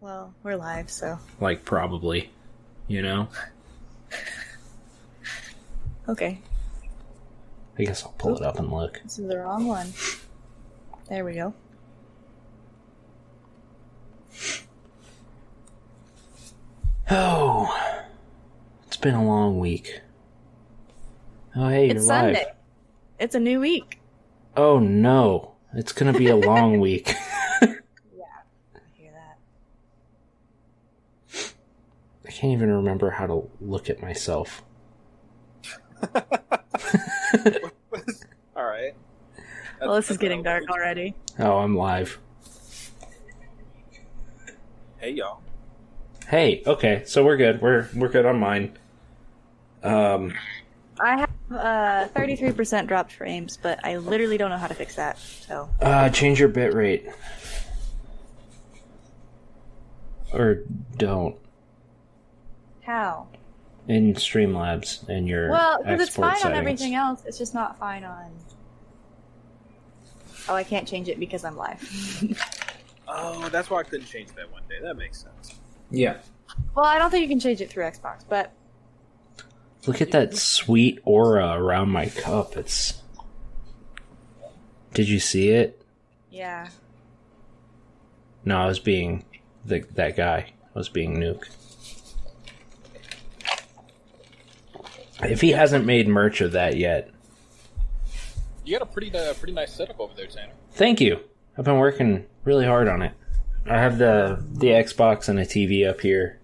Well, we're live, so. Like, probably. You know? Okay. I guess I'll pull it up and look. This is the wrong one. There we go. Oh. It's been a long week. Oh, hey, It's you're Sunday. live. It's a new week. Oh, no. It's gonna be a long week. Yeah, I hear that. I can't even remember how to look at myself. Alright. Well, this is getting dark already. Oh, I'm live. Hey, y'all. Hey, okay, so we're good. We're good on mine. I have 33% dropped frames, but I literally don't know how to fix that, so. Change your bitrate. Or don't. How? In Streamlabs and your Well, because it's export fine settings. on everything else, it's just not fine on... Oh, I can't change it because I'm live. Oh, that's why I couldn't change that one day. That makes sense. Yeah. Well, I don't think you can change it through Xbox, but... Look at that sweet aura around my cup. It's... Did you see it? Yeah. No, I was being... that guy. I was being Nuke. If he hasn't made merch of that yet... You got a pretty nice setup over there, Tanner. Thank you. I've been working really hard on it. I have the Xbox and a TV up here.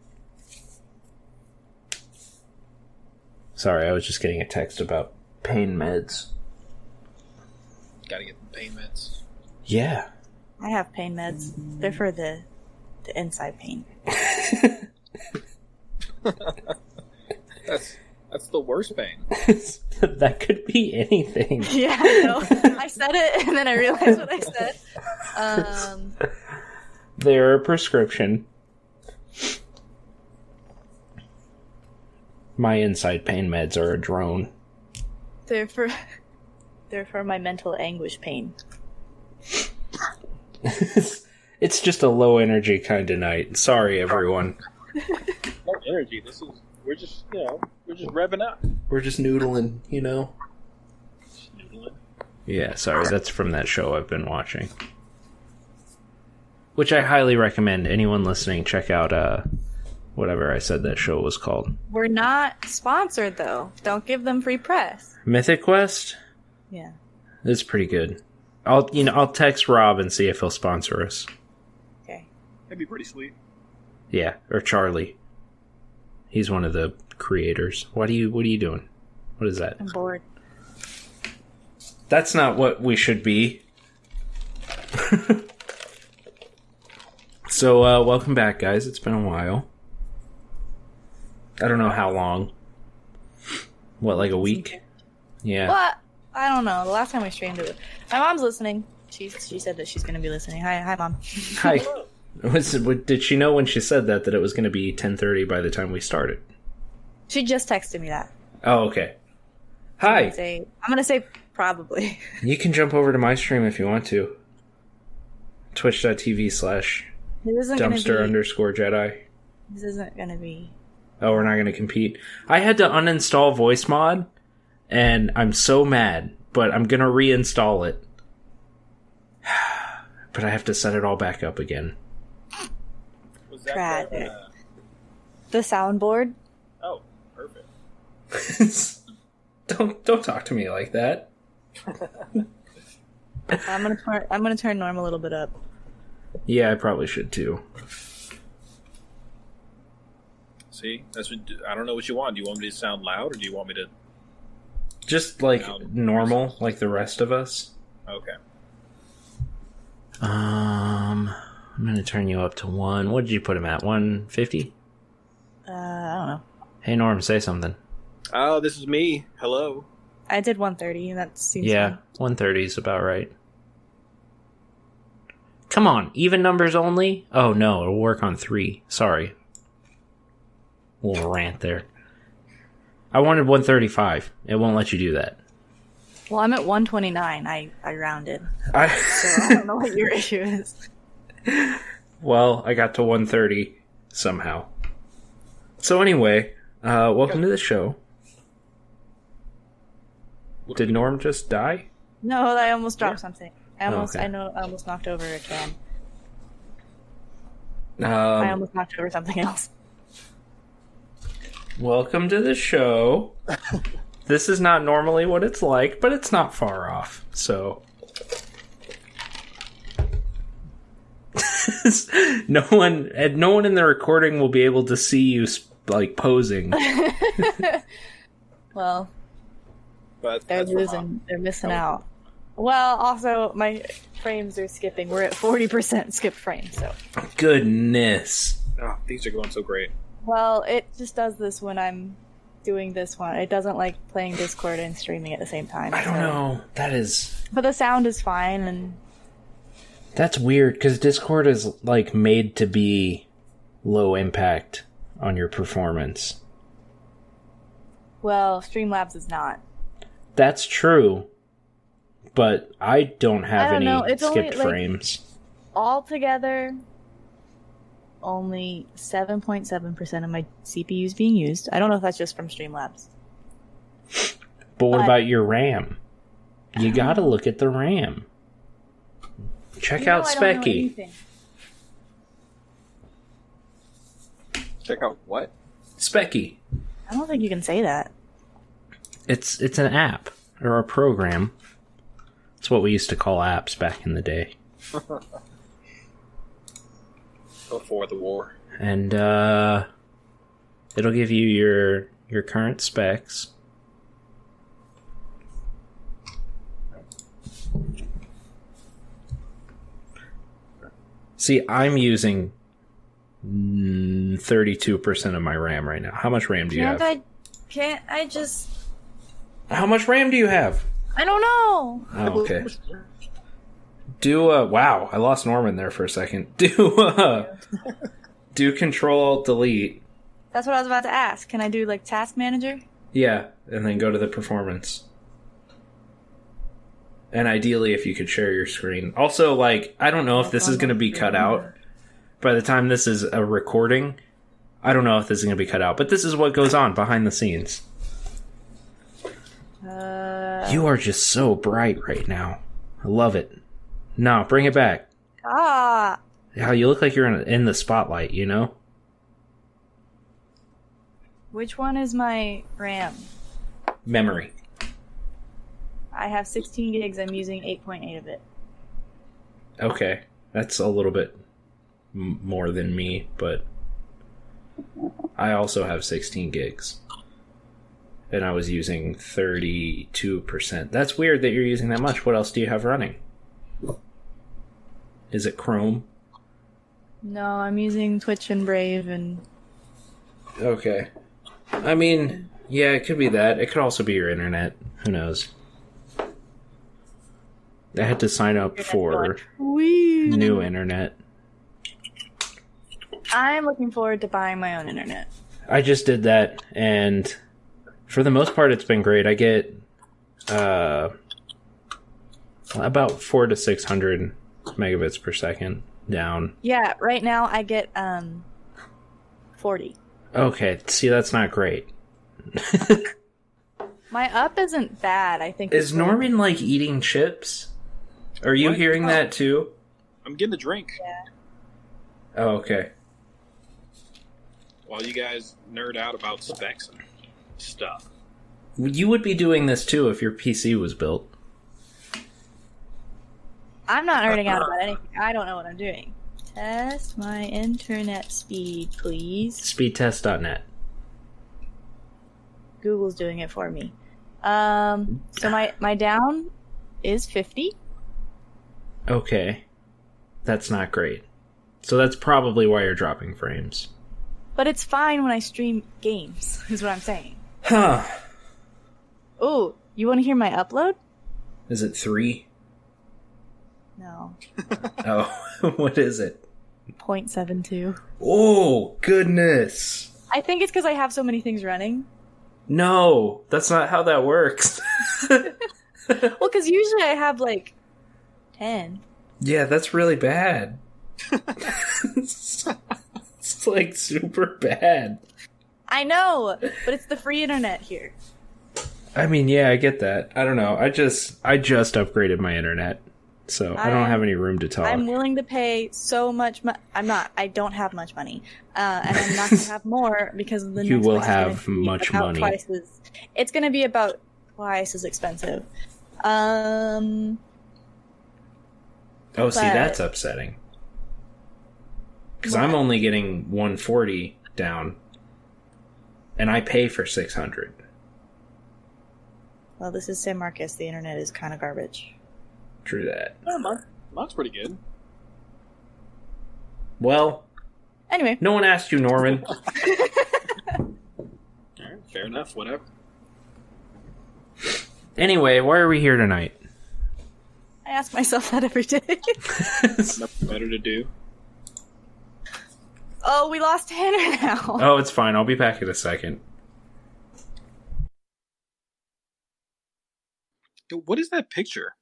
Sorry, I was just getting a text about pain meds. Gotta get the pain meds. Yeah. I have pain meds. They're for the inside pain. That's the worst pain. That could be anything. Yeah, I know. I said it, and then I realized what I said. They're a prescription. My inside pain meds are a drone. They're for my mental anguish pain. It's just a low energy kind of night. Sorry, everyone. No energy. We're just revving up. We're just noodling, you know? Just noodling. Yeah, sorry, that's from that show I've been watching. Which I highly recommend anyone listening check out whatever I said that show was called. We're not sponsored though. Don't give them free press. Mythic Quest? Yeah. It's pretty good. I'll text Rob and see if he'll sponsor us. Okay. That'd be pretty sweet. Yeah, or Charlie. He's one of the creators. What are you doing? What is that? I'm bored. That's not what we should be. So, welcome back, guys. It's been a while. I don't know how long. What, like a week? Yeah. What? I don't know. The last time we streamed it, my mom's listening. She said that she's going to be listening. Hi, mom. Hi. Did she know when she said that it was going to be 10:30 by the time we started? She just texted me that. Oh, okay. Hi. I'm going to say probably. You can jump over to my stream if you want to. Twitch.tv/dumpster_Jedi. This isn't going to be... Oh, we're not going to compete. I had to uninstall voice mod, and I'm so mad, but I'm going to reinstall it. But I have to set it all back up again. Was that Tragic. The soundboard? Oh, perfect. Don't talk to me like that. I'm gonna turn Norm a little bit up. Yeah, I probably should too. See, I don't know what you want. Do you want me to sound loud, or do you want me to? Just like Sound normal, like the rest of us. Okay. I'm gonna turn you up to 1. What did you put him at? 150? I don't know. Hey Norm, say something. Oh, this is me. Hello. I did 130. That seems Yeah, fine. 130 is about right. Come on, even numbers only? Oh no, it'll work on 3. Sorry. Little rant there. I wanted 135. It won't let you do that. Well, I'm at 129. I rounded. I So I don't know what your issue is. Well, I got to 130 somehow. So anyway, welcome to the show. Did Norm just die? No, I almost dropped something. I okay. almost knocked over a can. I almost knocked over something else. Welcome to the show. This is not normally what it's like, but it's not far off. So no one in the recording will be able to see you like posing. Well, But they're that's for losing. Mom. They're missing Oh. out. Well, also my frames are skipping. We're at 40% skip frames. So, Goodness. Oh, these are going so great. well, it just does this when I'm doing this one. It doesn't like playing Discord and streaming at the same time. I don't so- know. But the sound is fine, and That's weird because Discord is like made to be low impact on your performance. well, Streamlabs is not. That's true, but I don't have I don't any know, it's only, skipped like- frames. Altogether, only 7.7% of my CPU is being used. I don't know if that's just from Streamlabs. But what but- about your RAM? You gotta look at the RAM. Check You know out I don't know Specky. anything. Check out what? Specky. I don't think you can say that. It's an app or a program. It's what we used to call apps back in the day. Before the war. And it'll give you your current specs. See, I'm using 32% of my RAM right now. How much RAM do you have? Can't I just... How much RAM do you have? I don't know! Oh, okay. Wow, I lost Norman there for a second. Do Control-Alt-Delete. That's what I was about to ask. Can I do, like, Task Manager? Yeah, and then go to the performance. And ideally, if you could share your screen. Also, like, I don't know if this is going to be cut out. By the time this is a recording, I don't know if this is going to be cut out. But this is what goes on behind the scenes. You are just so bright right now. I love it. No, bring it back. Ah! How you look like you're in the spotlight, you know? Which one is my RAM? Memory. I have 16 gigs. I'm using 8.8 of it. Okay. That's a little bit more than me, but I also have 16 gigs. And I was using 32%. That's weird that you're using that much. What else do you have running? Is it Chrome? No, I'm using Twitch and Brave and... Okay. I mean, yeah, it could be that. It could also be your internet. Who knows? I had to sign up for Wee. new internet. I'm looking forward to buying my own internet. I just did that, and for the most part, it's been great. I get about 400 to 600 megabits per second down. Yeah, right now I get 40. Okay, see, that's not great. My up isn't bad, I think. Is Norman, like, eating chips? Are you What? hearing that, too? I'm getting a drink Oh, okay. while you guys nerd out about specs and stuff. You would be doing this, too, if your PC was built. I'm not nerding out about anything. I don't know what I'm doing. Test my internet speed, please. Speedtest.net. Google's doing it for me. So my down is 50. Okay. That's not great. So that's probably why you're dropping frames. But it's fine when I stream games, is what I'm saying. Huh. Ooh, you want to hear my upload? Is it 3? No. Oh, what is it? 0.72. Oh, goodness. I think it's because I have so many things running. No, that's not how that works. Well, because usually I have like 10. Yeah, that's really bad. It's like super bad. I know, but it's the free internet here. I mean, yeah, I get that. I don't know. I just upgraded my internet, so I don't have any room to talk. I'm willing to pay so much money. I don't have much money. And I'm not going to have more because the You next will one's have gonna be much about money. It's going to be about twice as expensive. Oh, see, but- that's upsetting. Because I'm only getting 140 down, and I pay for 600. Well, this is San Marcos. The internet is kind of garbage. True that. Mine's pretty good. Well, Anyway, no one asked you, Norman. All right, fair enough. Whatever. Anyway, why are we here tonight? I ask myself that every day. Nothing better to do. Oh, we lost Tanner now. Oh, it's fine. I'll be back in a second. Yo, what is that picture?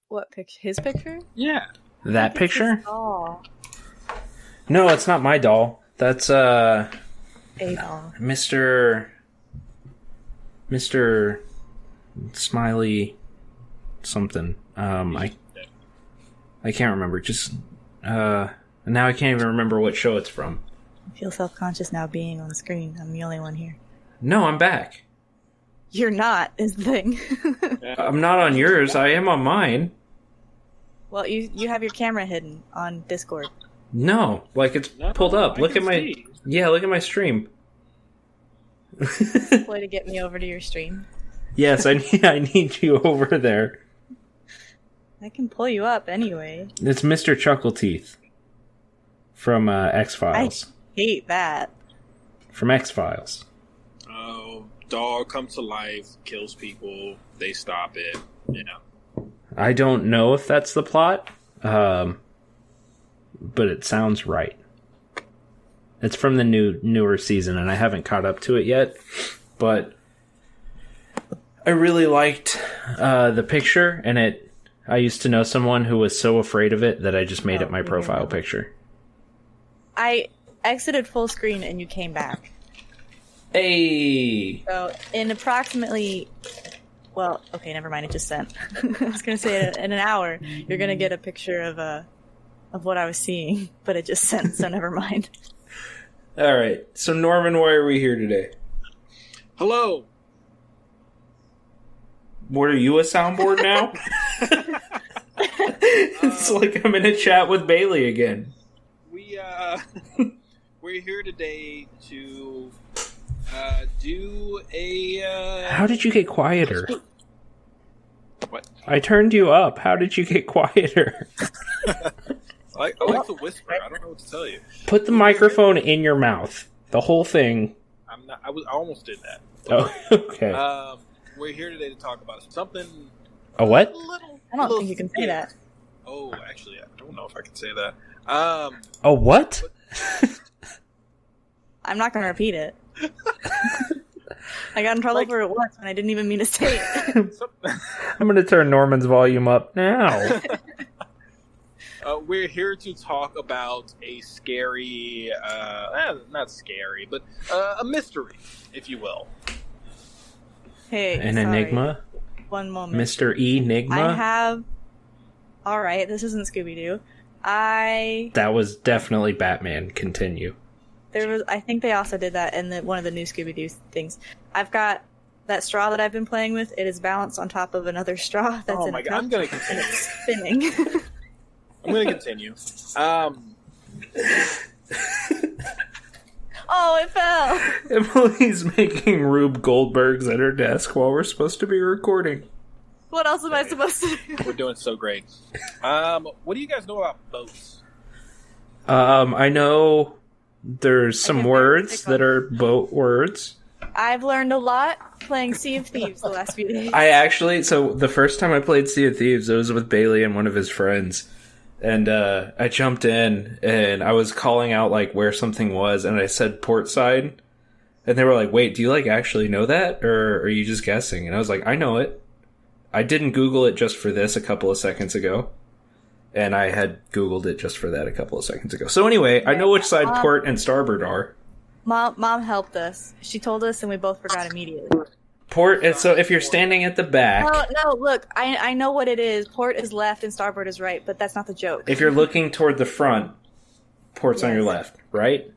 What picture? His picture? Yeah. That picture? Oh, No, it's not my doll. That's, a doll. Mr. Smiley something. I can't remember. Just, now I can't even remember what show it's from. I feel self-conscious now being on the screen. I'm the only one here. No, I'm back. You're not, is the thing. I'm not on yours. I am on mine. Well, you have your camera hidden on Discord. No, like it's No, pulled up. I Look can at my see. look at my stream. Way to get me over to your stream. Yes, I need you over there. I can pull you up anyway. It's Mr. Chuckleteeth from X-Files. I hate that. From X-Files. Oh, dog comes to life, kills people. They stop it. You know. I don't know if that's the plot, but it sounds right. It's from the newer season, and I haven't caught up to it yet. But I really liked the picture, and I used to know someone who was so afraid of it that I just made it my profile picture. I exited full screen and you came back. Hey! So in approximately, well, okay, never mind. It just sent. I was gonna say in an hour you're gonna get a picture of what I was seeing, but it just sent. So never mind. All right. So Norman, why are we here today? Hello. What are you, a soundboard now? It's like I'm in a chat with Bailey again. We're here today to do a. How did you get quieter? What? I turned you up. How did you get quieter? I like to whisper. I don't know what to tell you. Put the microphone in your mouth. The whole thing. I'm not. I almost did that. Oh, okay. We're here today to talk about something. A what? I don't think you can say that. Oh, actually, I don't know if I can say that. A what? I'm not gonna repeat it. I got in trouble for it once and I didn't even mean to say it. I'm going to turn Norman's volume up now. We're here to talk about a scary, not scary, but a mystery, if you will. Hey, An sorry. enigma? One moment. Mr. Enigma? I have. All right, this isn't Scooby Doo. That was definitely Batman. Continue. I think they also did that in one of the new Scooby Doo things. I've got that straw that I've been playing with. It is balanced on top of another straw that's Oh in my a god, cup, I'm gonna and continue. it's spinning. I'm gonna continue. Oh, it fell. Emily's making Rube Goldbergs at her desk while we're supposed to be recording. What else am I supposed to do? We're doing so great. What do you guys know about boats? I know there's some can words pick that up. are boat words. I've learned a lot playing Sea of Thieves the last few days. So the first time I played Sea of Thieves, it was with Bailey and one of his friends. And I jumped in and I was calling out like where something was, and I said port side. And they were like, wait, do you like actually know that? Or are you just guessing? And I was like, I know it. I didn't Google it just for this a couple of seconds ago. And I had Googled it just for that a couple of seconds ago. So anyway, I know which side port and starboard are. Mom helped us. She told us, and we both forgot immediately. Port, and so if you're standing at the back... No, look, I know what it is. Port is left and starboard is right, but that's not the joke. If you're looking toward the front, port's on your left, right?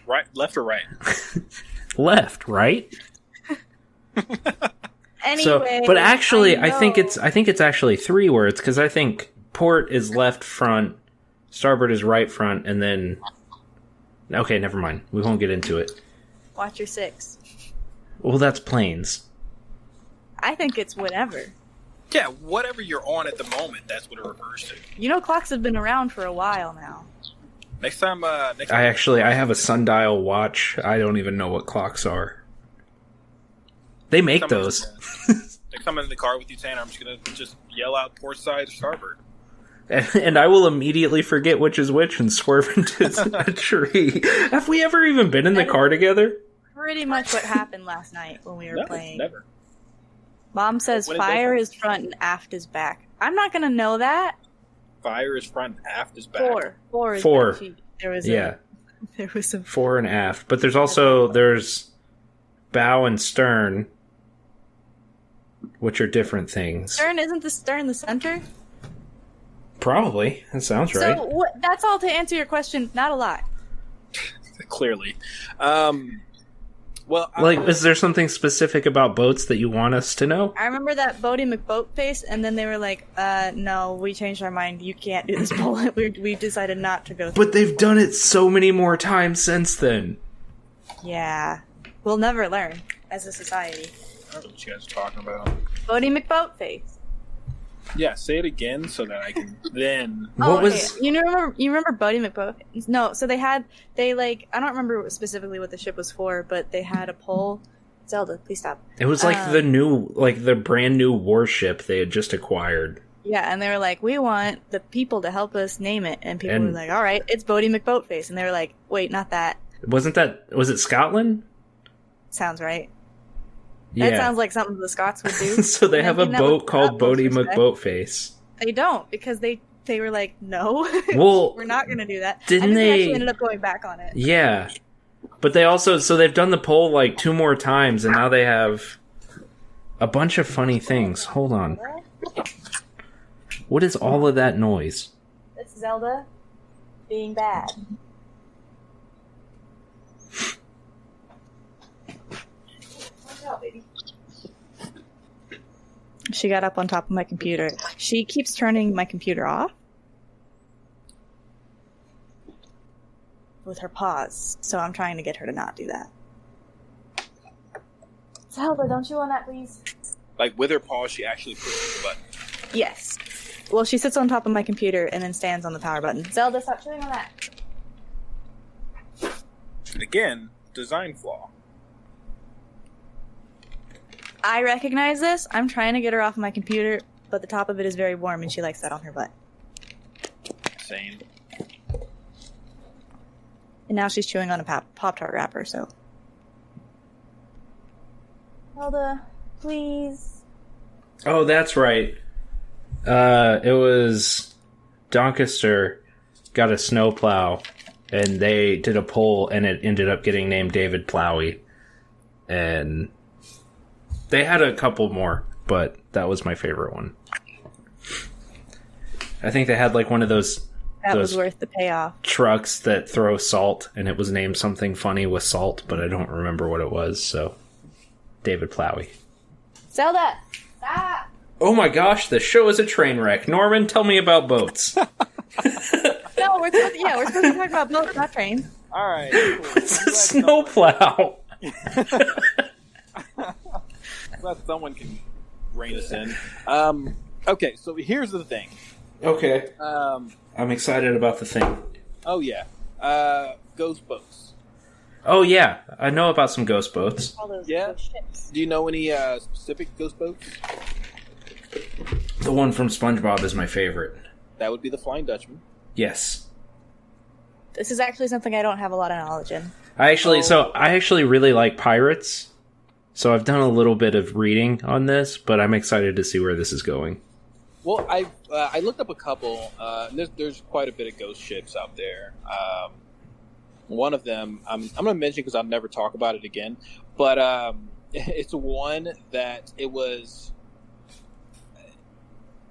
Right, left or right? Left, right? Anyway, but actually, I think it's actually 3 words, because I think port is left front, starboard is right front, and then... Okay, never mind. We won't get into it. Watch your 6. Well, that's planes. I think it's whatever. Yeah, whatever you're on at the moment, that's what it refers to. You know, clocks have been around for a while now. Next time, I have a sundial watch. I don't even know what clocks are. They make those. Next time I'm in the car with you, Tanner, I'm just gonna yell out port side or starboard. And I will immediately forget which is which and swerve into a tree. Have we ever even been in the car together? Pretty much what happened last night when we were playing. Never. Mom says fire is front and aft is back. I'm not gonna know that. Fire is front, aft is back. Four is Four. back. There was some fore and aft, but there's bow and stern, which are different things. Isn't the stern the center? Probably. That sounds right. So that's all to answer your question. Not a lot. Clearly. Is there something specific about boats that you want us to know? I remember that Bodie McBoatface, and then they were like, no, we changed our mind. You can't do this bullet. We decided not to go through. But they've done it so many more times since then. Yeah. We'll never learn as a society. I don't know what you guys are talking about. Bodie McBoatface. Yeah, say it again so that I can then... You remember Bodie McBoatface? No, so I don't remember specifically what the ship was for, but they had a pole. Zelda, please stop. It was the brand new warship they had just acquired. Yeah, and they were like, we want the people to help us name it. And people were like, all right, it's Bodie McBoatface. And they were like, wait, not that. Was it Scotland? Sounds right. Yeah. That sounds like something the Scots would do. So they have a boat called Bodie McBoatface. They don't, because they were like, no, well, we're not going to do that. Didn't they actually ended up going back on it? Yeah. But they also, so they've done the poll like 2 more times, and now they have a bunch of funny things. Hold on. What is all of that noise? It's Zelda being bad. She got up on top of my computer. She keeps turning my computer off with her paws, so I'm trying to get her to not do that. Zelda, don't you want that, please? Like, with her paws, she actually pushes the button. Yes. Well, she sits on top of my computer and then stands on the power button. Zelda, stop chewing on that. Again, design flaw. I recognize this. I'm trying to get her off my computer, but the top of it is very warm, and she likes that on her butt. Same. And now she's chewing on a Pop-Tart wrapper, so... Zelda, please. Oh, that's right. It was Doncaster got a snowplow, and they did a poll, and it ended up getting named David Plowie. And they had a couple more, but that was my favorite one. I think they had like one of those... That was worth the payoff. Trucks that throw salt, and it was named something funny with salt, but I don't remember what it was, so... David Plowie. Zelda! Stop! Oh my gosh, the show is a train wreck. Norman, tell me about boats. No, we're supposed to talk about boats, not trains. Alright. Cool. What's a snowplow? Glad someone can rein us in. Okay, so here's the thing. Okay. I'm excited about the thing. Oh, yeah. Ghost boats. Oh, yeah. I know about some ghost boats. All those ships. Do you know any specific ghost boats? The one from SpongeBob is my favorite. That would be the Flying Dutchman. Yes. This is actually something I don't have a lot of knowledge in. I actually really like pirates. So I've done a little bit of reading on this, but I'm excited to see where this is going. Well, I looked up a couple. And there's quite a bit of ghost ships out there. One of them I'm going to mention because I'll never talk about it again. But it's one that it was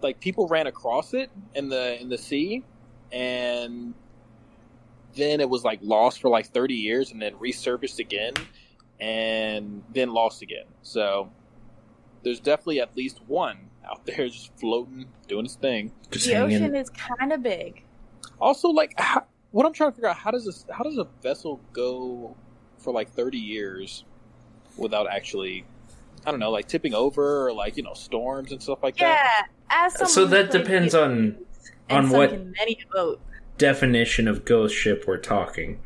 like people ran across it in the sea, and then it was like lost for like 30 years, and then resurfaced again, and then lost again. So there's definitely at least one out there just floating, doing its thing. Just The hanging. ocean is kind of big. Also, like, what I'm trying to figure out, how does a vessel go for like 30 years without actually, I don't know, like tipping over or like, storms and stuff like that? Yeah, as someone So that who's played depends video on games and what sunk in many a boat. definition of ghost ship we're talking.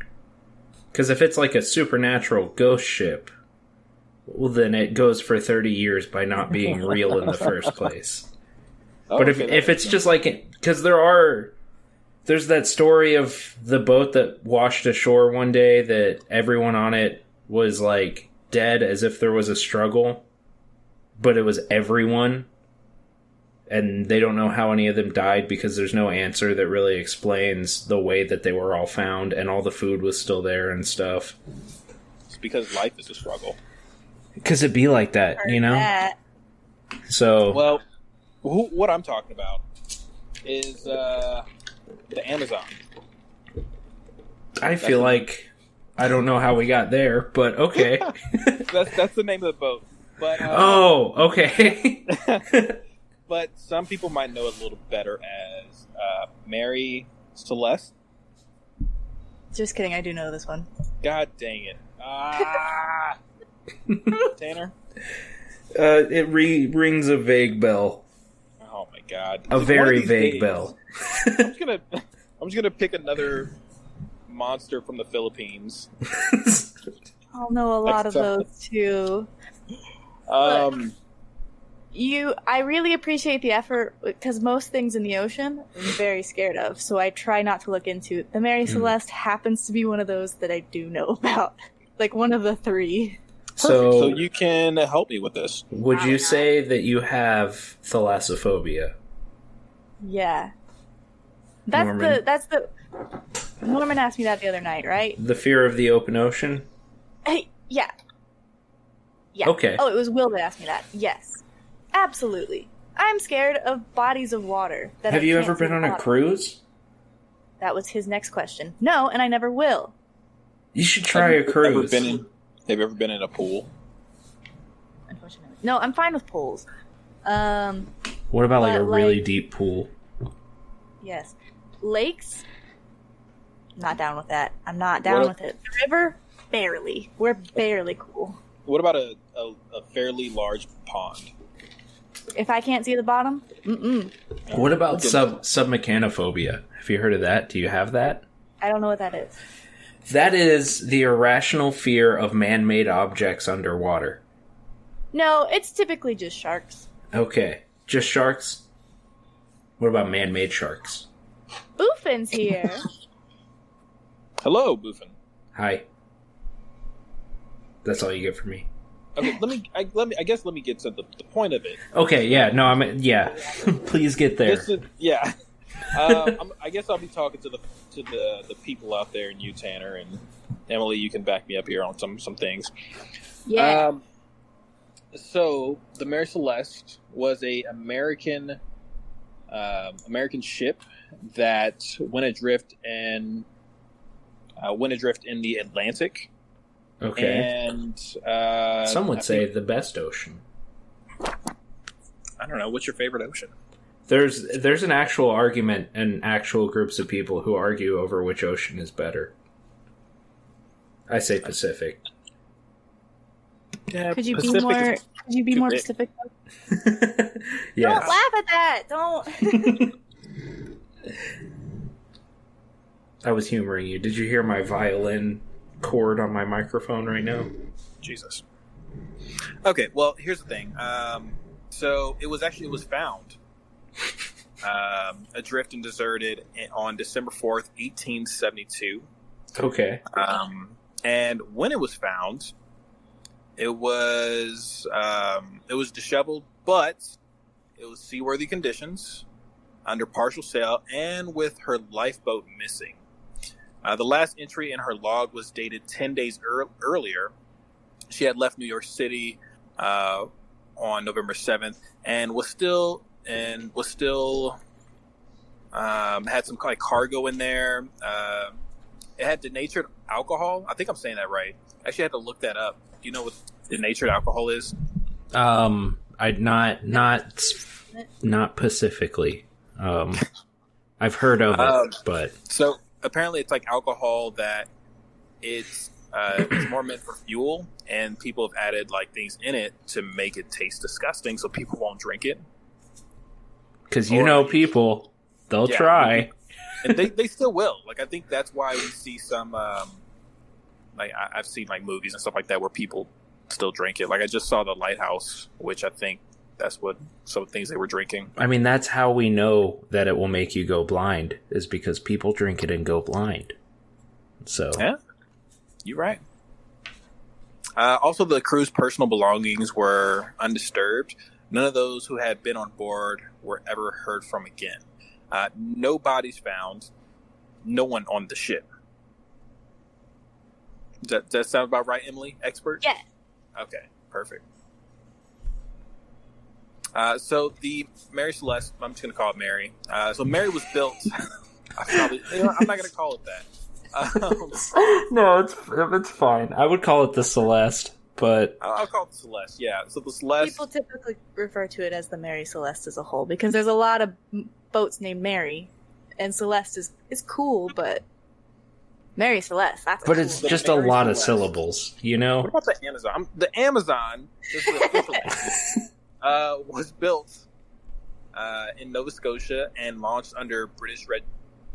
Because if it's like a supernatural ghost ship, well, then it goes for 30 years by not being real in the first place. Oh, But okay, if it's just like, because there's that story of the boat that washed ashore one day that everyone on it was like dead as if there was a struggle, but it was everyone, and they don't know how any of them died because there's no answer that really explains the way that they were all found, and all the food was still there and stuff. it's because life is a struggle. Because it'd be like that, Heard that. So, Well, what I'm talking about is the Amazon. I feel like I don't know how we got there, but okay. That's the name of the boat. But Oh, okay. but some people might know it a little better as Mary Celeste. Just kidding, I do know this one. God dang it! Tanner. It rings a vague bell. Oh my God! A One of very these vague days, bell. I'm just gonna pick another monster from the Philippines. I'll know a lot of those too. I really appreciate the effort because most things in the ocean I'm very scared of, so I try not to look into. The Mary Celeste happens to be one of those that I do know about, like one of the three. So you can help me with this. Would you say that you have thalassophobia? Yeah, Norman? that's the. Norman asked me that the other night, right? The fear of the open ocean? Hey, yeah. Yeah. Okay. Oh, it was Will that asked me that. Yes. Absolutely. I'm scared of bodies of water. Have you ever been on a cruise? That was his next question. No, and I never will. You should try a cruise. Have you ever been in a pool? Unfortunately. No, I'm fine with pools. What about like But, a really like- deep pool? Yes. Lakes? Not down with that. I'm not down What- with it. The river? Barely. We're barely cool. What about a fairly large pond? If I can't see the bottom, What about submechanophobia? Have you heard of that? Do you have that? I don't know what that is. That is the irrational fear of man-made objects underwater. No, it's typically just sharks. Okay. Just sharks? What about man-made sharks? Boofin's here. Hello, Boofin. Hi. That's all you get from me. Okay, let me get to the point of it. Okay, yeah, no, yeah. Please get there. Yeah. I guess I'll be talking to the people out there, and you, Tanner, and Emily. You can back me up here on some things. Yeah. So the Mary Celeste was a American ship that went adrift in the Atlantic. Okay. And Some would I say think- the best ocean. I don't know. What's your favorite ocean? There's an actual argument and actual groups of people who argue over which ocean is better. I say Pacific. Yeah, Could you Pacific be too more big. specific? Yes. Don't laugh at that. Don't. I was humoring you. Did you hear my violin chord on my microphone right now? Jesus. Okay, well, here's the thing. So it was found adrift and deserted on December 4th, 1872. Okay. And when it was found, it was disheveled, but It was seaworthy conditions, under partial sail, and with her lifeboat missing. The last entry in her log was dated 10 days earlier. She had left New York City on November 7th, and was still had some like cargo in there. It had denatured alcohol. I think I'm saying that right. Actually, I had to look that up. Do you know what denatured alcohol is? I not specifically. I've heard of it, but so apparently it's like alcohol that it's more meant for fuel, and people have added like things in it to make it taste disgusting, so people won't drink it. Because people, they'll try. And they still will. Like, I think that's why we see some, like, I've seen, like, movies and stuff like that where people still drink it. Like, I just saw The Lighthouse, which I think that's what some things they were drinking. I mean, that's how we know that it will make you go blind, is because people drink it and go blind. So. Yeah, you're right. Also, the crew's personal belongings were undisturbed. None of those who had been on board were ever heard from again. No bodies found. No one on the ship. Does that sound about right, Emily? Expert? Yeah. Okay, perfect. So the Mary Celeste, I'm just going to call it Mary. So Mary was built. I'm not going to call it that. No, it's fine. I would call it the Celeste, but I'll call it the Celeste. Yeah. So the Celeste. People typically refer to it as the Mary Celeste as a whole because there's a lot of boats named Mary, and Celeste is cool, but Mary Celeste. That's but cool. it's just a lot Celeste. Of syllables, you know. What about the Amazon? The Amazon, this is official, was built in Nova Scotia and launched under British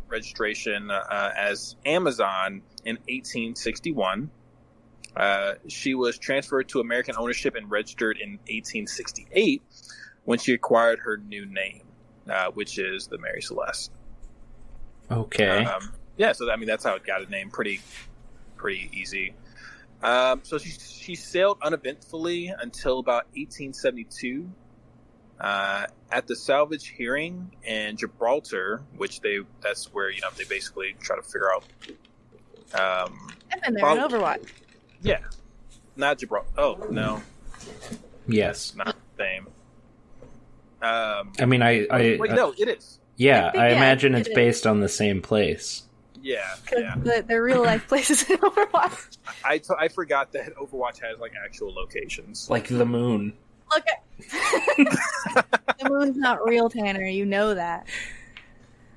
registration as Amazon in 1861. She was transferred to American ownership and registered in 1868 when she acquired her new name, which is the Mary Celeste. Okay. Yeah, so I mean that's how it got a name. Pretty easy. So she sailed uneventfully until about 1872. At the salvage hearing in Gibraltar, which that's where they basically try to figure out. I've been there in Overwatch. Yeah, not Gibraltar. Oh no. Yes. Not the same. I mean, I wait, no, it is. Yeah, I imagine it it's is. based on the same place. Yeah. They're real life places in Overwatch. I forgot that Overwatch has like actual locations. Like the moon. Look at the moon's not real, Tanner. You know that.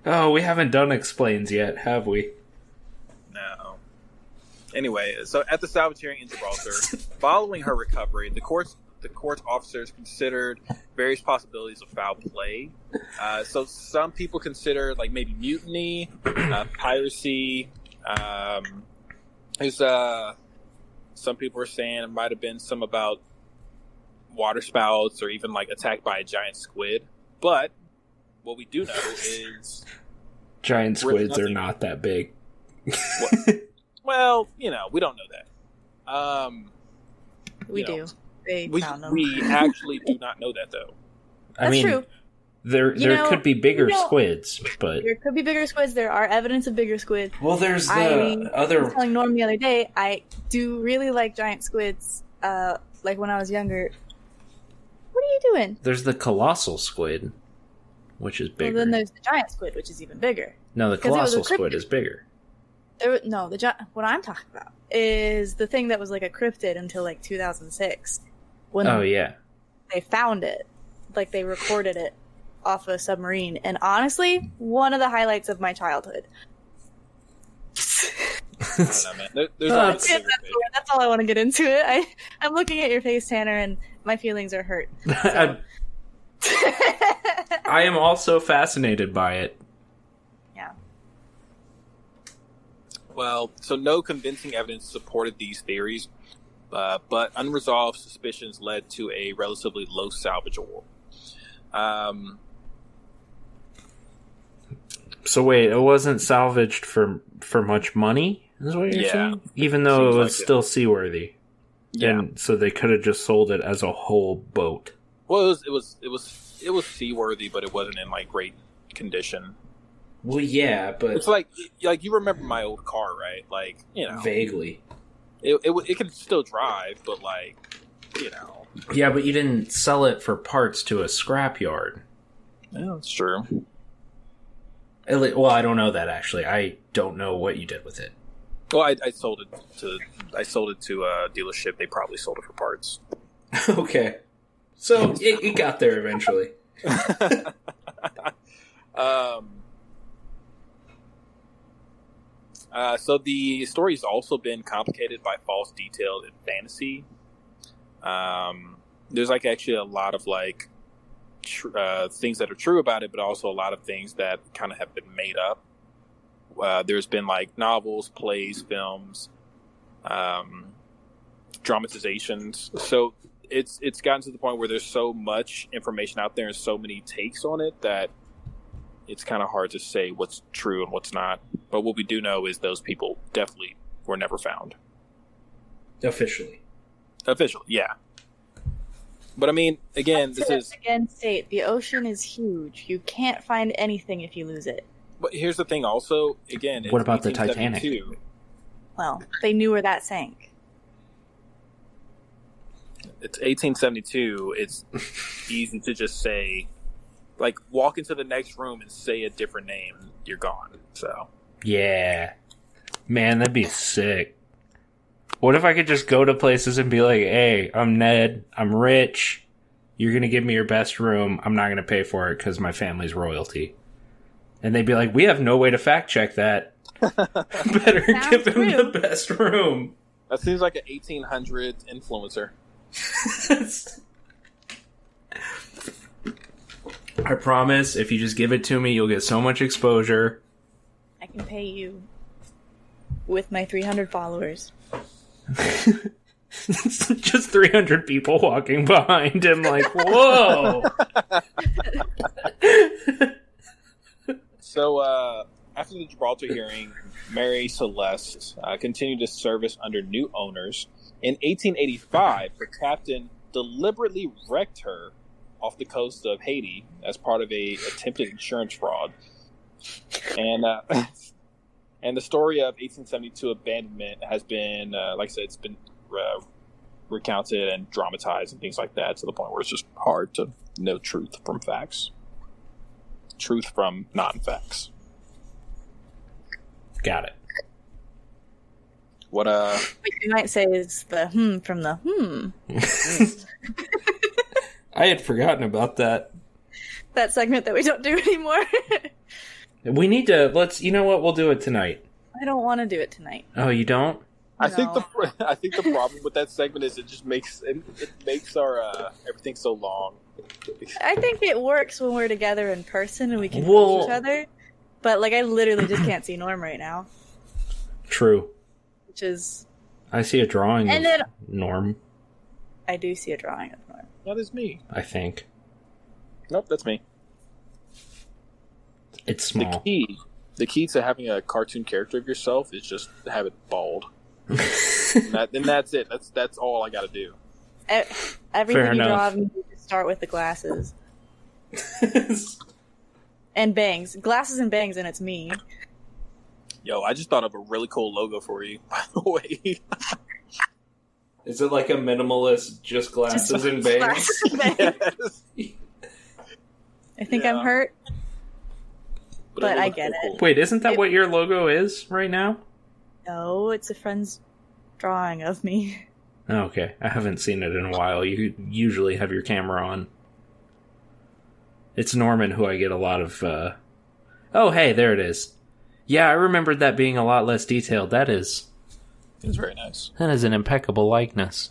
Oh, we haven't done explains yet, have we? No. Anyway, so at the salvage hearing in Gibraltar, following her recovery, the court's officers considered various possibilities of foul play. So some people consider like maybe mutiny, piracy. There's some people are saying it might have been some about water spouts or even like attacked by a giant squid. But what we do know is giant squids are not that big. Well, we don't know that. We do. We actually do not know that though. I mean, true. There could be bigger squids, but there could be bigger squids. There are evidence of bigger squids. Well, there's I was telling Norm the other day, I do really like giant squids. Like when I was younger. What are you doing? There's the colossal squid, which is bigger. Well, then there's the giant squid, which is even bigger. No, the colossal squid is bigger. What I'm talking about is the thing that was like a cryptid until like 2006. When they found it, like they recorded it off a submarine, and honestly, one of the highlights of my childhood. I don't know, man. That's all I want to get into it. I'm looking at your face, Tanner, and my feelings are hurt. So. I am also fascinated by it. Yeah. Well, so no convincing evidence supported these theories, but unresolved suspicions led to a relatively low salvage award. So wait, it wasn't salvaged for much money? Is what you're saying? Even though it was still seaworthy. Yeah. And so they could have just sold it as a whole boat. Well, it was it was seaworthy, but it wasn't in like great condition. Well, yeah, but It's like you remember my old car, right? Like, you know, vaguely. it could still drive, but like, you know. Yeah, but you didn't sell it for parts to a scrapyard. Yeah, that's true. Well, I don't know that actually. I don't know what you did with it. Well, I sold it to a dealership. They probably sold it for parts. Okay, so it got there eventually. So the story's also been complicated by false detail and fantasy. There's like actually a lot of like things that are true about it, but also a lot of things that kind of have been made up. There's been like novels, plays, films, dramatizations. So it's gotten to the point where there's so much information out there and so many takes on it that it's kind of hard to say what's true and what's not. But what we do know is those people definitely were never found. Officially, yeah. But I mean, again, this is again state the ocean is huge. You can't find anything if you lose it. But here's the thing. Also, again, what about the Titanic? Well, they knew where that sank. It's 1872. It's easy to just say, like, walk into the next room and say a different name. You're gone. So yeah, man, that'd be sick. What if I could just go to places and be like, hey, I'm Ned, I'm rich, you're going to give me your best room, I'm not going to pay for it because my family's royalty. And they'd be like, we have no way to fact check that. Better give him the best room. That seems like an 1800 influencer. I promise, if you just give it to me, you'll get so much exposure. I can pay you with my 300 followers. Just 300 people walking behind him like, whoa! So, after the Gibraltar hearing, Mary Celeste continued to service under new owners. In 1885, the captain deliberately wrecked her off the coast of Haiti as part of a attempted insurance fraud. And the story of 1872 abandonment has been, like I said, it's been recounted and dramatized and things like that to the point where it's just hard to know truth from facts. Truth from non-facts. Got it. What you might say is the from the I had forgotten about that. That segment that we don't do anymore. We need to, you know what, we'll do it tonight. I don't want to do it tonight. Oh, you don't? I think the problem with that segment is it just makes our everything so long. I think it works when we're together in person and we can see each other. But like I literally just can't see Norm right now. True. Which is I see a drawing and of then, Norm. I do see a drawing of Norm. That is me. I think. Nope, that's me. It's small. The key to having a cartoon character of yourself is just to have it bald. Then that's it. That's all I got to do. Everything you draw of me, you start with the glasses and bangs, glasses and bangs, and it's me. Yo, I just thought of a really cool logo for you. By the way, is it like a minimalist, just glasses and bangs? Yes. I think I'm hurt. But I get it. Wait, isn't that what your logo is right now? No, it's a friend's drawing of me. Oh, okay. I haven't seen it in a while. You usually have your camera on. It's Norman who I get a lot of... Oh, hey, there it is. Yeah, I remembered that being a lot less detailed. That is... It's very nice. That is an impeccable likeness.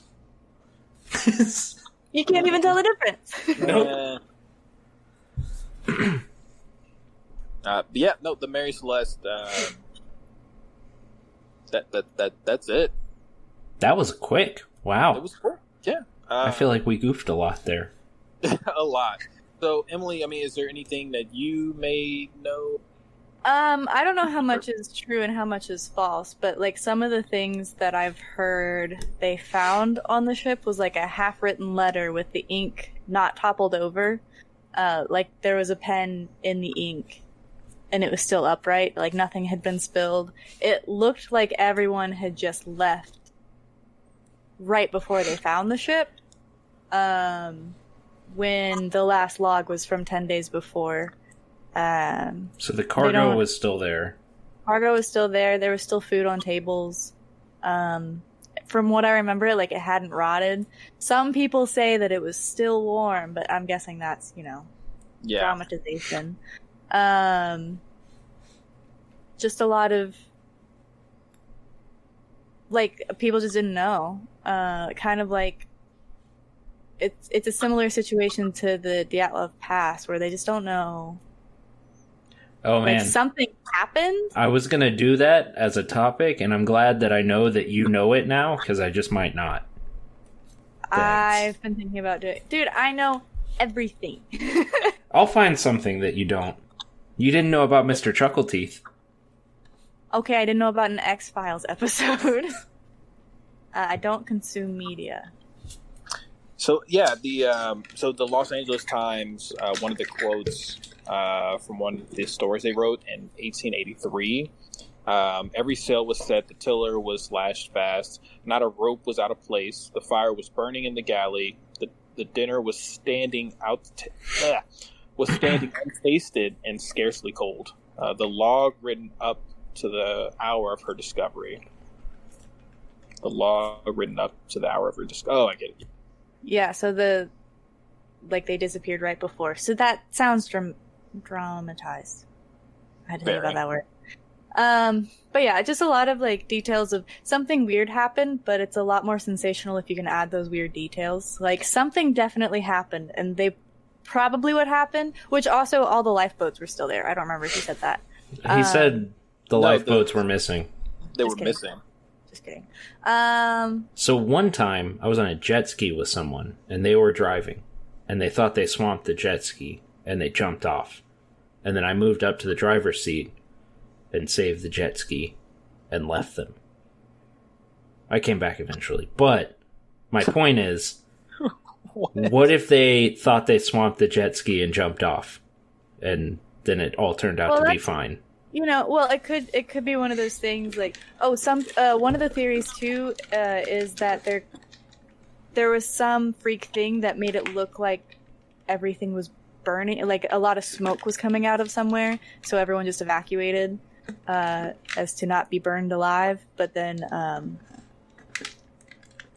You can't even tell the difference. Nope. The Mary Celeste. That's it. That was quick. Wow. It was quick. Yeah. I feel like we goofed a lot there. A lot. So, Emily, I mean, is there anything that you may know? I don't know how much is true and how much is false, but like some of the things that I've heard they found on the ship was like a half-written letter with the ink not toppled over. like there was a pen in the ink and it was still upright, like nothing had been spilled. It looked like everyone had just left right before they found the ship. When the last log was from 10 days before. So the cargo was still there. Cargo was still there. There was still food on tables. From what I remember, like, it hadn't rotted. Some people say that it was still warm, but I'm guessing that's, dramatization. Just a lot of, like, people just didn't know. Kind of like, it's a similar situation to the Dyatlov Pass, where they just don't know. Oh, man. Like, something happened? I was going to do that as a topic, and I'm glad that I know that you know it now, because I just might not. I've been thinking about doing it. Dude, I know everything. I'll find something that you don't. You didn't know about Mr. Chuckleteeth. Okay, I didn't know about an X-Files episode. I don't consume media. So, yeah, the Los Angeles Times, one of the quotes from one of the stories they wrote in 1883, every sail was set, the tiller was lashed fast, not a rope was out of place, the fire was burning in the galley, the dinner was standing untasted and scarcely cold. The log written up to the hour of her discovery. The log written up to the hour of her discovery. Oh, I get it. Yeah, so they disappeared right before. So that sounds dramatized. I had to think about that word. But yeah, just a lot of, like, details of something weird happened, but it's a lot more sensational if you can add those weird details. Like, something definitely happened, and they probably what happened, which also all the lifeboats were still there. I don't remember if he said that. He said the lifeboats were missing. They were missing. Just kidding. So one time, I was on a jet ski with someone, and they were driving, and they thought they swamped the jet ski, and they jumped off. And then I moved up to the driver's seat and saved the jet ski and left them. I came back eventually. But my point is, what if they thought they swamped the jet ski and jumped off? And then it all turned out to be fine. It could be one of those things like, one of the theories too is that there was some freak thing that made it look like everything was burning, like a lot of smoke was coming out of somewhere, so everyone just evacuated as to not be burned alive. But then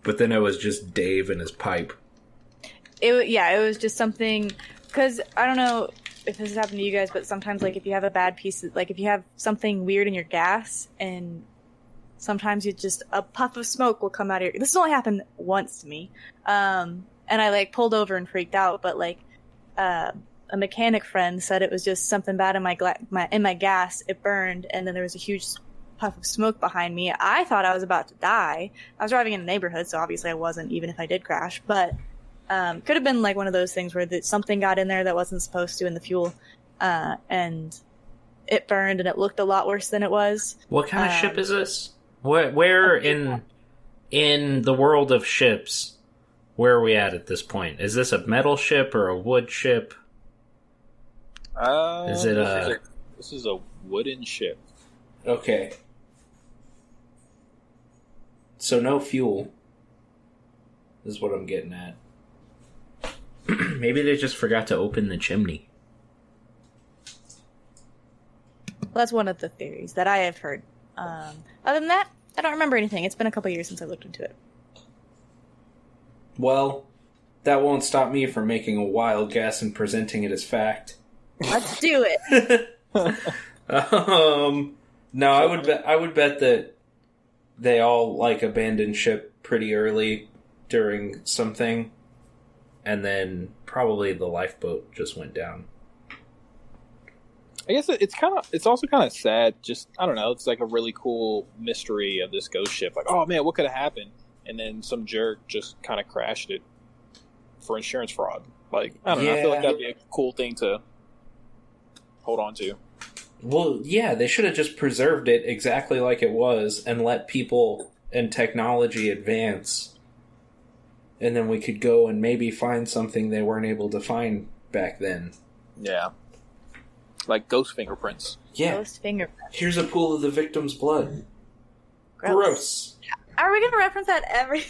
it was just Dave and his pipe. It was just something, because I don't know if this has happened to you guys, but sometimes, like, if you have a bad piece of, like, if you have something weird in your gas, and sometimes a puff of smoke will come out of this has only happened once to me, and I, like, pulled over and freaked out, but, like, a mechanic friend said it was just something bad in my gas, it burned, and then there was a huge puff of smoke behind me. I thought I was about to die. I was driving in a neighborhood, so obviously I wasn't, even if I did crash, but could have been like one of those things where something got in there that wasn't supposed to in the fuel, and it burned, and it looked a lot worse than it was. What kind of ship is this? Where in the world of ships, where are we at this point? Is this a metal ship or a wood ship? Is it this is a wooden ship. Okay. So no fuel is what I'm getting at. Maybe they just forgot to open the chimney. Well, that's one of the theories that I have heard. Other than that, I don't remember anything. It's been a couple years since I looked into it. Well, that won't stop me from making a wild guess and presenting it as fact. Let's do it. No, I would bet that they all, like, abandoned ship pretty early during something, and then probably the lifeboat just went down. I guess it's also kind of sad. Just, I don't know. It's like a really cool mystery of this ghost ship. Like, oh man, what could have happened? And then some jerk just kind of crashed it for insurance fraud. Like, I don't know. I feel like that'd be a cool thing to hold on to. Well, yeah, they should have just preserved it exactly like it was and let people and technology advance. And then we could go and maybe find something they weren't able to find back then. Yeah. Like ghost fingerprints. Yeah. Ghost fingerprints. Here's a pool of the victim's blood. Gross. Gross. Are we gonna reference that every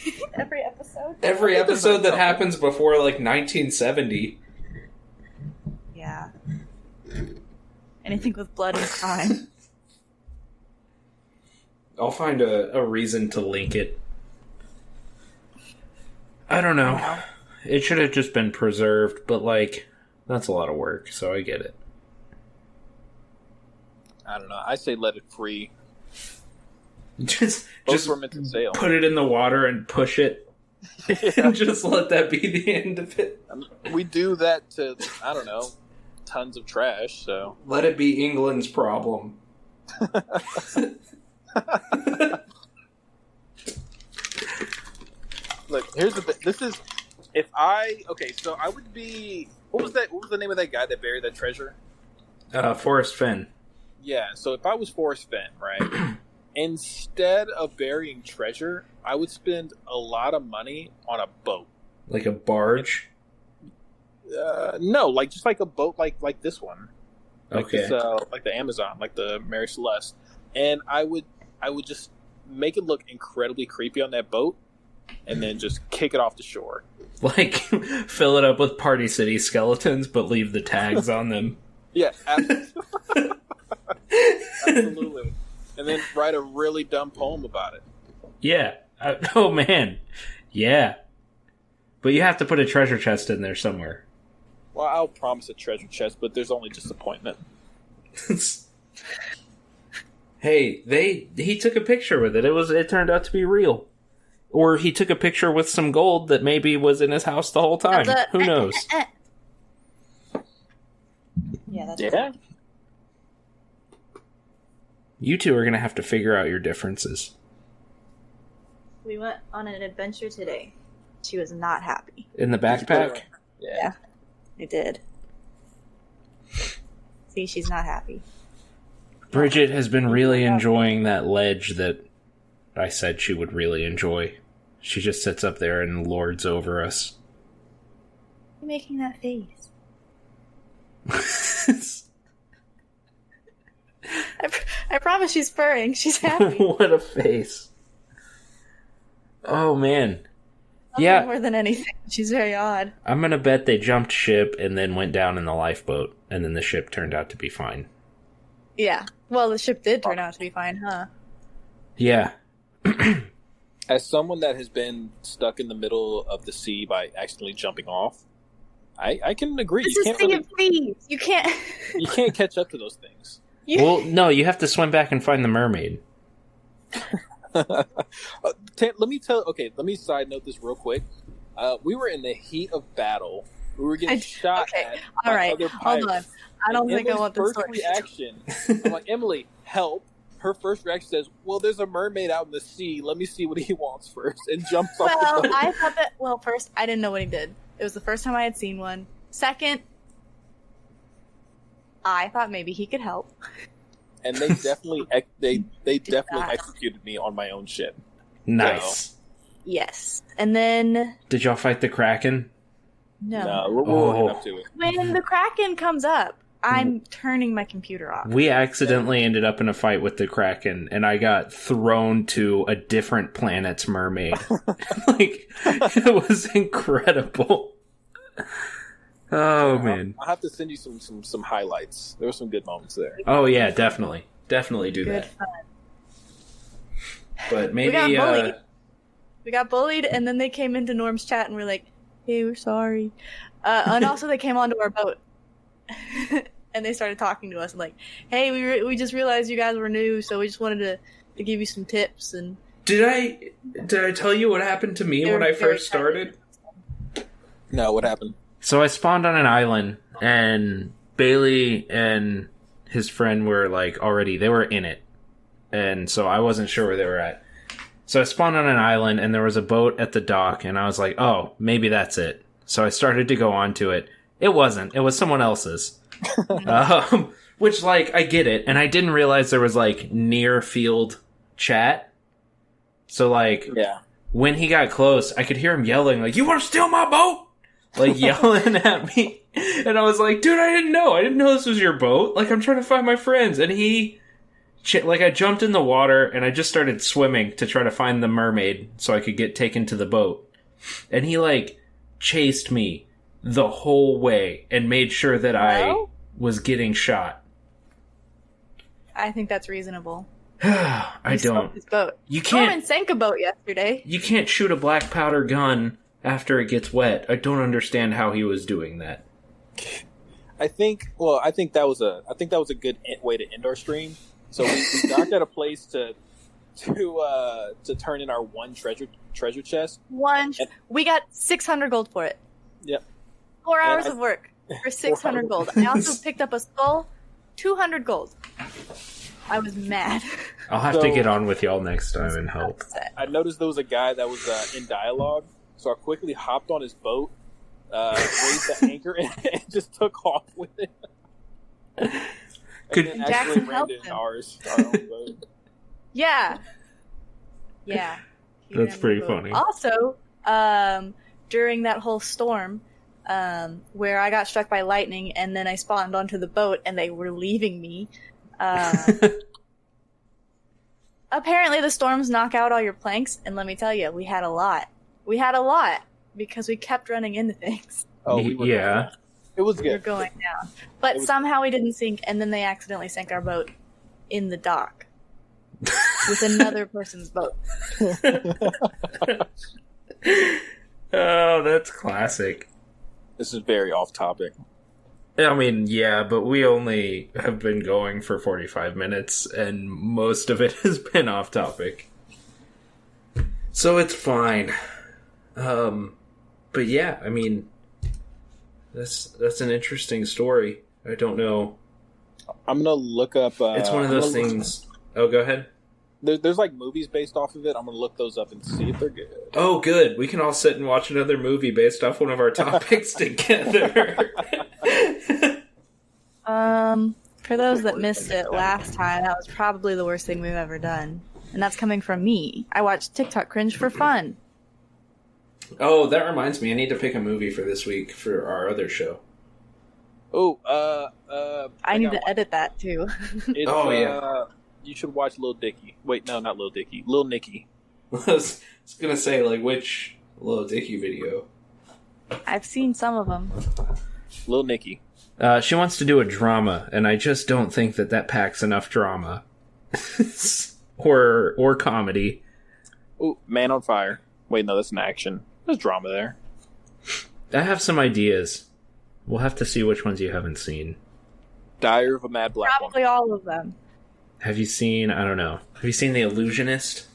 episode? Every episode that happens before, like, 1970. Yeah. Anything with blood and crime. I'll find a reason to link it. I don't know. Wow. It should have just been preserved, but, like, that's a lot of work, so I get it. I don't know. I say let it free. Just Both were meant to sail. put it in the water and push it. And just let that be the end of it. We do that to, I don't know, tons of trash, so. Let it be England's problem. Look, here's the thing. This is, okay, so I would be, what was the name of that guy that buried that treasure? Forrest Fenn. Yeah, so if I was Forrest Fenn, right, instead of burying treasure, I would spend a lot of money on a boat. Like a barge? No, like just like a boat like this one. Like Okay. this, like the Amazon, like the Mary Celeste. And I would just make it look incredibly creepy on that boat and then just kick it off the shore. Like, fill it up with Party City skeletons, but leave the tags on them. Yeah, absolutely. And then write a really dumb poem about it. Yeah. Oh, man. Yeah. But you have to put a treasure chest in there somewhere. Well, I'll promise a treasure chest, but there's only disappointment. Hey, he took a picture with it. It turned out to be real. Or he took a picture with some gold that maybe was in his house the whole time. Who knows? Yeah, that's Yeah. You two are going to have to figure out your differences. We went on an adventure today. She was not happy. In the backpack? Yeah. I did. See, she's not happy. Bridget has been really enjoying that ledge that I said she would really enjoy. She just sits up there and lords over us. You're making that face. I promise she's purring. She's happy. What a face. Oh, man. Nothing Yeah. more than anything. She's very odd. I'm going to bet they jumped ship and then went down in the lifeboat, and then the ship turned out to be fine. Yeah. Well, the ship did turn out to be fine, huh? Yeah. As someone that has been stuck in the middle of the sea by accidentally jumping off, I can agree. This You is can't Sea really, of Thieves. You can't. you can't catch up to those things. Well, no, you have to swim back and find the mermaid. Let me side note this real quick. We were in the heat of battle. We were getting shot okay, at all by right, other hold pirates. on. I don't And think I Emily's want this first story. reaction. I'm like, Emily, help. Her first reaction says, well, there's a mermaid out in the sea. Let me see what he wants first. And jumps off Well, the boat. I thought that. Well, first, I didn't know what he did. It was the first time I had seen one. Second, I thought maybe he could help. And they definitely they definitely not. executed me on my own ship. Nice. Yes, and then Did y'all fight the Kraken? No, we're working up to it. when the Kraken comes up, I'm turning my computer off. We accidentally ended up in a fight with the Kraken, and I got thrown to a different planet's mermaid. Like, it was incredible. Oh, man. I'll have to send you some highlights. There were some good moments there. Oh, yeah, definitely. Definitely do Good that. fun. But maybe, We got bullied. We got bullied, and then they came into Norm's chat and were like, "Hey, we're sorry." And also, they came onto our boat, and they started talking to us like, "Hey, we just realized you guys were new, so we just wanted to give you some tips." And Did I tell you what happened to me They when were I very first started? No, what happened? So I spawned on an island, and Bailey and his friend were they were in it. And so I wasn't sure where they were at. So I spawned on an island, and there was a boat at the dock, and I was like, oh, maybe that's it. So I started to go onto it. It wasn't. It was someone else's. Which, I get it. And I didn't realize there was, near field chat. So, Yeah. when he got close, I could hear him yelling, you want to steal my boat? Yelling at me. And I was like, dude, I didn't know this was your boat. Like, I'm trying to find my friends. And I jumped in the water and I just started swimming to try to find the mermaid so I could get taken to the boat. And he, like, chased me the whole way and made sure that I was getting shot. I think that's reasonable. I don't. His boat. You can't. Norman sank a boat yesterday. You can't shoot a black powder gun after it gets wet. I don't understand how he was doing that. I think that was a good way to end our stream. So we docked at a place to turn in our one treasure chest. We got 600 gold for it. Yep. 4 hours of work for 600 gold. I also picked up a skull, 200 gold. I was mad. I'll have to get on with y'all next time and help. I noticed there was a guy that was in dialogue, so I quickly hopped on his boat, raised the anchor, and just took off with it. Could and Jackson actually help ran in him? our own boat. Yeah. He That's ran the pretty boat. funny. Also, during that whole storm, where I got struck by lightning and then I spawned onto the boat and they were leaving me, apparently the storms knock out all your planks, and let me tell you, we had a lot. Because we kept running into things. Oh, we were Yeah. It was We were good. going down. But somehow we didn't sink, and then they accidentally sank our boat in the dock. With another person's boat. Oh, that's classic. This is very off topic. I mean, yeah, but we only have been going for 45 minutes, and most of it has been off topic. So it's fine. But yeah, I mean, that's an interesting story. I don't know. I'm gonna look up. It's one of those things. Oh, go ahead. There's like movies based off of it. I'm gonna look those up and see if they're good. Oh, good. We can all sit and watch another movie based off one of our topics together. For those that missed it last time, that was probably the worst thing we've ever done. And that's coming from me. I watched TikTok cringe for fun. Oh, that reminds me. I need to pick a movie for this week for our other show. Oh, I need to edit that too. It's, Oh, yeah. You should watch Lil Dicky. Wait, no, not Lil Dicky. Lil Nicky. I was going to say, like, which Lil Dicky video? I've seen some of them. Lil Nicky. She wants to do a drama, and I just don't think that packs enough drama. or comedy. Oh, Man on Fire. Wait, no, that's an action. There's drama there. I have some ideas. We'll have to see which ones you haven't seen. Diary of a Mad Black Probably Woman. all of them. Have you seen, I don't know, have you seen The Illusionist?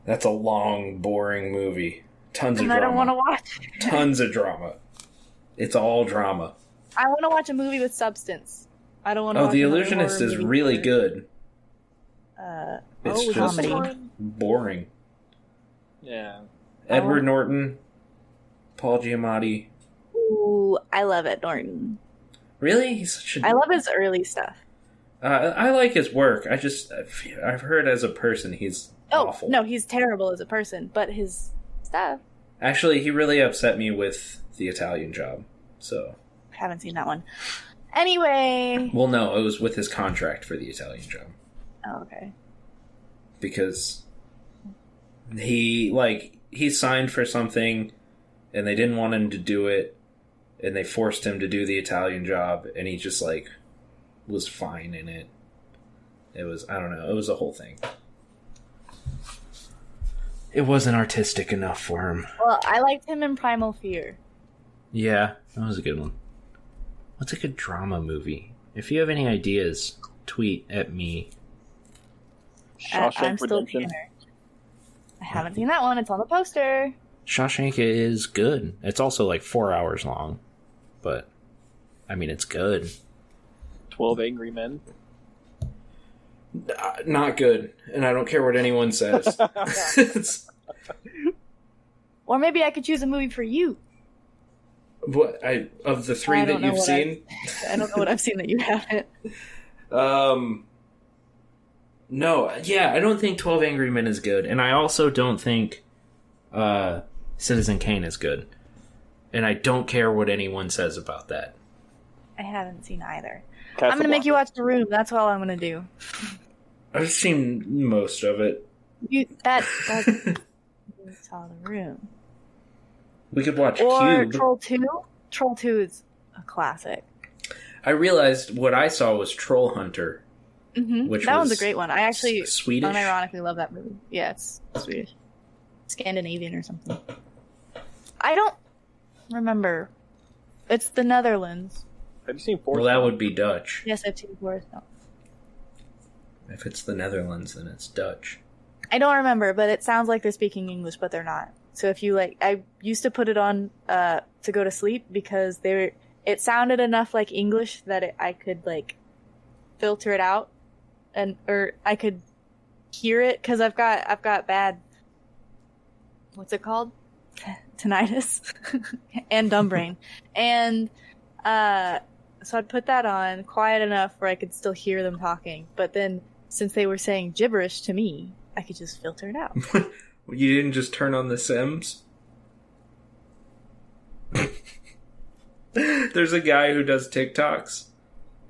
That's a long, boring movie. Tons of And drama. I don't want to watch it. Tons of drama. It's all drama. I want to watch a movie with substance. I don't want to watch The another Illusionist horror is movie really for, good. It's just comedy. boring. Yeah. Edward Norton, Paul Giamatti. Ooh, I love Ed Norton. Really? He's such a... I love his early stuff. I like his work. I've heard as a person he's awful. No, he's terrible as a person, but his stuff. Actually, he really upset me with The Italian Job. So, I haven't seen that one. Anyway. well, no, it was with his contract for The Italian Job Oh, okay. because he signed for something and they didn't want him to do it, and they forced him to do The Italian Job, and he just was fine in it. It was, I don't know, it was a whole thing. It wasn't artistic enough for him. Well, I liked him in Primal Fear. Yeah, that was a good one. What's a good drama movie? If you have any ideas, tweet at me. I'm Shawshank still Redemption. beginner. I haven't seen that one. It's on the poster. Shawshank is good. It's also like 4 hours long, but I mean, it's good. 12 Angry Men. Not good, and I don't care what anyone says. Or maybe I could choose a movie for you. Of the three I that don't know you've what seen? I don't know what I've seen that you haven't. No, yeah, I don't think 12 Angry Men is good, and I also don't think Citizen Kane is good. And I don't care what anyone says about that. I haven't seen either. Casablanca. I'm gonna make you watch The Room. That's all I'm gonna do. I've seen most of it. That doesn't saw The Room. We could watch Or Cube. Troll 2. Troll 2 is a classic. I realized what I saw was Troll Hunter. Which that was one's a great one. I actually Swedish? unironically love that movie. Yeah, it's Swedish. Scandinavian or something. I don't remember. It's the Netherlands. Have you seen Forrest? Well, that would be Dutch. Yes, I've seen Forrest Gump. If it's the Netherlands, then it's Dutch. I don't remember, but it sounds like they're speaking English, but they're not. So if you I used to put it on to go to sleep because it sounded enough like English that I could filter it out, or I could hear it because I've got bad, what's it called, tinnitus and dumb brain, and so I'd put that on quiet enough where I could still hear them talking, but then since they were saying gibberish to me, I could just filter it out. You didn't just turn on The Sims? There's a guy who does TikToks,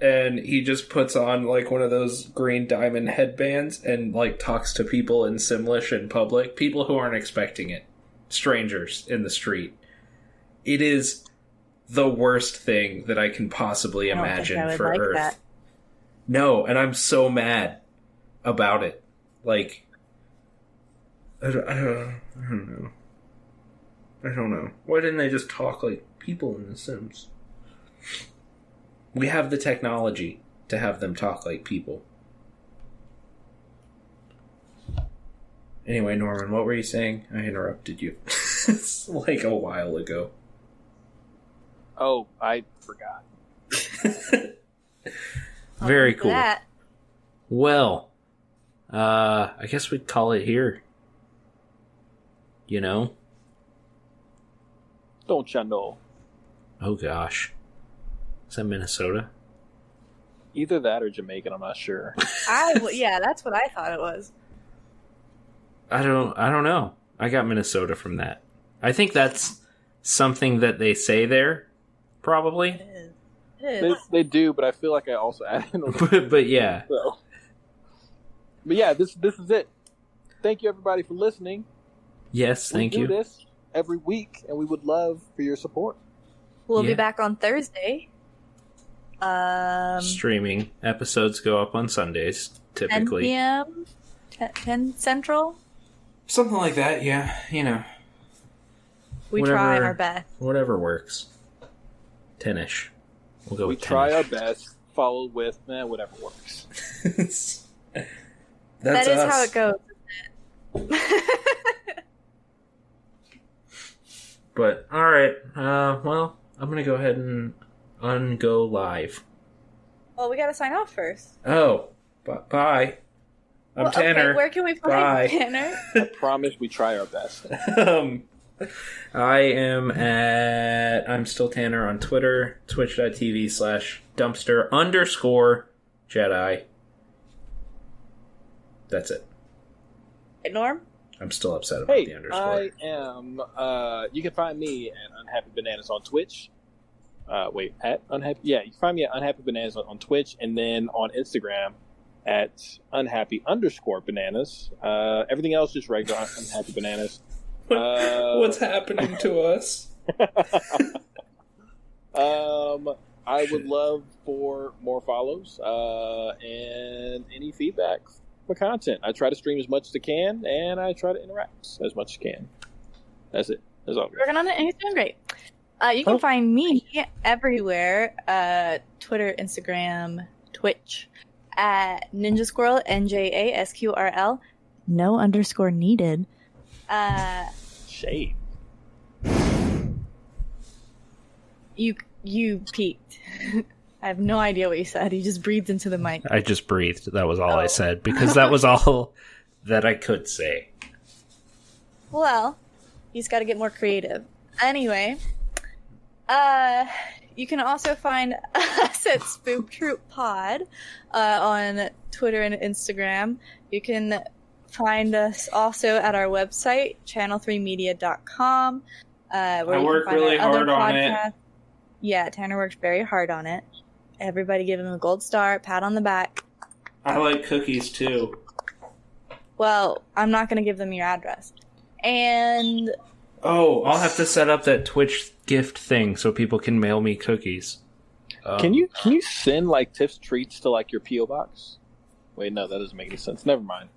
and he just puts on one of those green diamond headbands and talks to people in Simlish in public, people who aren't expecting it, strangers in the street. It is the worst thing that I can possibly imagine for Earth. That. No, and I'm so mad about it. I don't know. Why didn't they just talk like people in The Sims? We have the technology to have them talk like people. Anyway, Norman, what were you saying? I interrupted you. It's a while ago. Oh, I forgot. Very cool. Well, I guess we'd call it here. You know? Don't ya know? Oh gosh. Is that Minnesota? Either that or Jamaican, I'm not sure. Yeah, that's what I thought it was. I don't know. I got Minnesota from that. I think that's something that they say there, probably. It is. They do, but I feel like I also added but yeah. So. But yeah, this is it. Thank you everybody for listening. Yes, thank you. We do this every week, and we would love for your support. We'll be back on Thursday. Streaming episodes go up on Sundays, typically. 10 p.m. 10 Central? Something like that, yeah. You know. We try our best. Whatever works. 10-ish. We'll go with 10-ish. We try our best, followed with, whatever works. That is how it goes, isn't it? But, alright. Well, I'm going to go ahead and ungo live. Well, we got to sign off first. Oh, bye. I'm Tanner. Okay, where can we find Tanner? I promise we try our best. I'm still Tanner on Twitter, twitch.tv/dumpster_Jedi. That's it. Hey, Norm? I'm still upset about the underscore. I am, you can find me at Unhappy Bananas on Twitch. You can find me at Unhappy Bananas on Twitch, and then on Instagram at Unhappy_Bananas. Everything else just regular Unhappy Bananas. What's happening to us? I would love for more follows and any feedback for content. I try to stream as much as I can, and I try to interact as much as I can. That's it. That's all. Working on it, and he's doing great. You can find me everywhere, Twitter, Instagram, Twitch, at Ninja Squirrel, NJASQRL. No underscore needed. Shade. You peeked. I have no idea what you said. You just breathed into the mic. I just breathed. That was all I said, because that was all that I could say. Well, he's got to get more creative. Anyway, you can also find us at Spook Troop Pod on Twitter and Instagram. You can find us also at our website, channel3media.com. Where I you can work find really our other hard on it. podcasts. Yeah, Tanner works very hard on it. Everybody give him a gold star, pat on the back. I like cookies too. Well, I'm not going to give them your address. And Oh, I'll have to set up that Twitch gift thing so people can mail me cookies. Can you send like Tiff's treats to like your PO box? Wait, no, that doesn't make any sense. Never mind.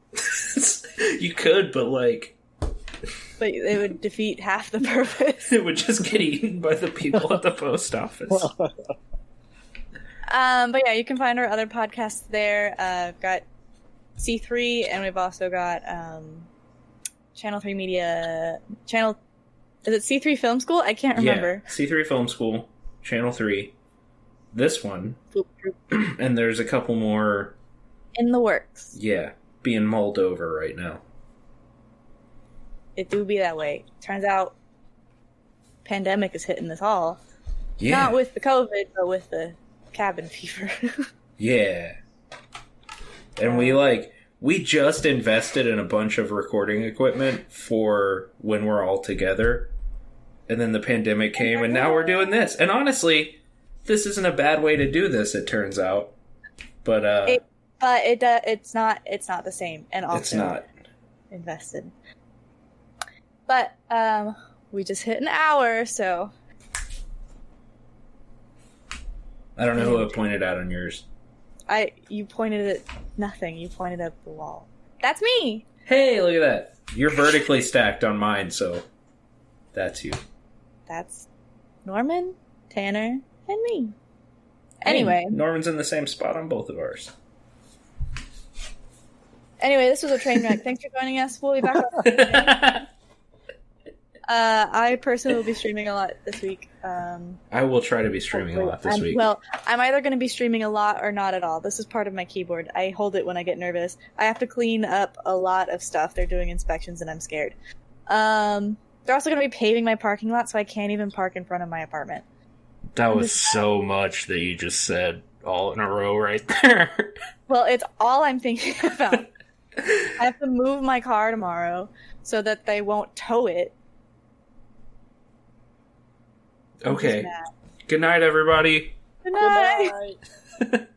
You could, but like but it would defeat half the purpose. it would just get eaten by the people at the post office. But yeah, you can find our other podcasts there. We've got C3, and we've also got Channel 3 Media. Channel. Is it C3 Film School? I can't remember. Yeah, C3 Film School, Channel 3. This one. And there's a couple more. In the works. Yeah, being mulled over right now. It do be that way. Turns out, pandemic is hitting us all. Yeah. Not with the COVID, but with the cabin fever. Yeah. And we just invested in a bunch of recording equipment for when we're all together. And then the pandemic came, and now we're doing this. And honestly, this isn't a bad way to do this, it turns out. But it's not the same. And also it's not invested. But we just hit an hour, so I don't know who it pointed out on yours. You pointed at nothing. You pointed at the wall. That's me. Hey, look at that. You're vertically stacked on mine, so that's you. That's Norman, Tanner, and me. Anyway. Hey, Norman's in the same spot on both of ours. Anyway, this was a train wreck. Thanks for joining us. We'll be back on I personally will be streaming a lot this week. I will try to be streaming a lot this week. Well, I'm either going to be streaming a lot or not at all. This is part of my keyboard. I hold it when I get nervous. I have to clean up a lot of stuff. They're doing inspections and I'm scared. They're also going to be paving my parking lot, so I can't even park in front of my apartment. That was so much that you just said all in a row right there. Well, it's all I'm thinking about. I have to move my car tomorrow so that they won't tow it. Okay. Good night, everybody. Good night. Good night.